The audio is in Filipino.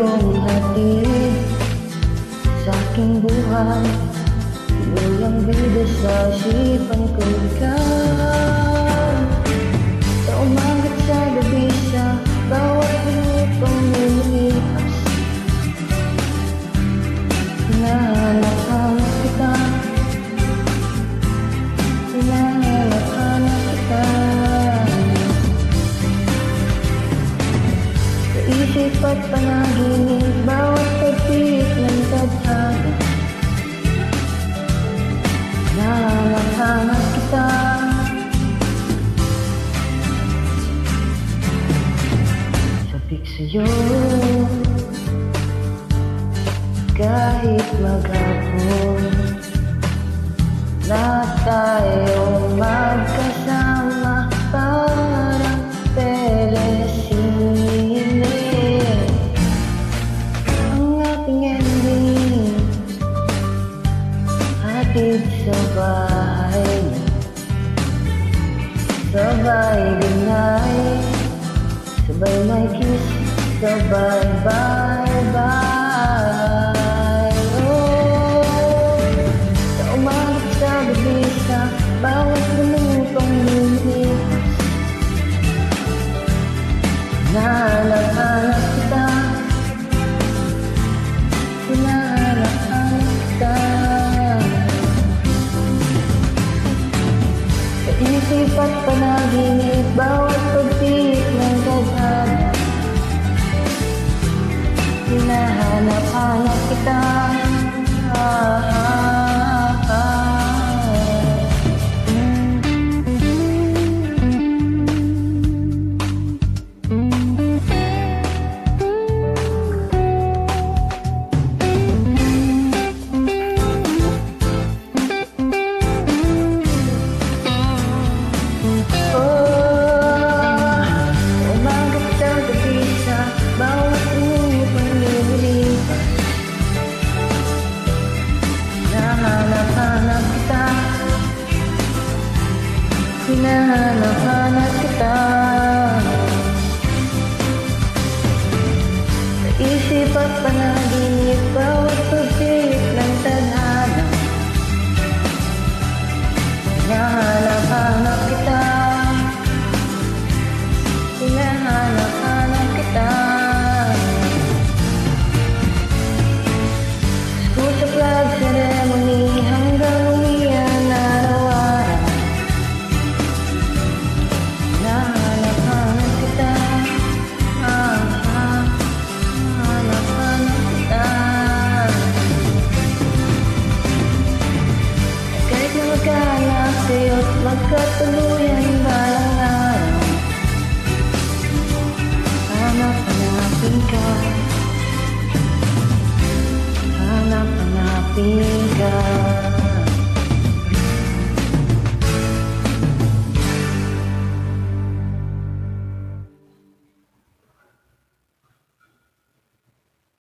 iyong hatid sa aking buhay. Walang bida sa isipan ko ikaw. Sa umagat sa gabi, sa bawat minutong lumilipas, hinahanap-hanap kita, hinahanap-hanap kita. Sa isip at panaginip, bawat pagpit ng tadhana, hinahanap-hanap kita. Sabik sa'yo kahit maghapon na tayong magkasama, parang telesine ang ating ending. Hatid sa bahay, sabay ginay, sabay may kiss, sabay bye-bye. Sa bawat minutong lumilipas, hinahanap-hanap kita, hinahanap-hanap kita. Sa isip at panaginip, bawat pagpit ng tadhana, hinahanap-hanap kita. Hinahanap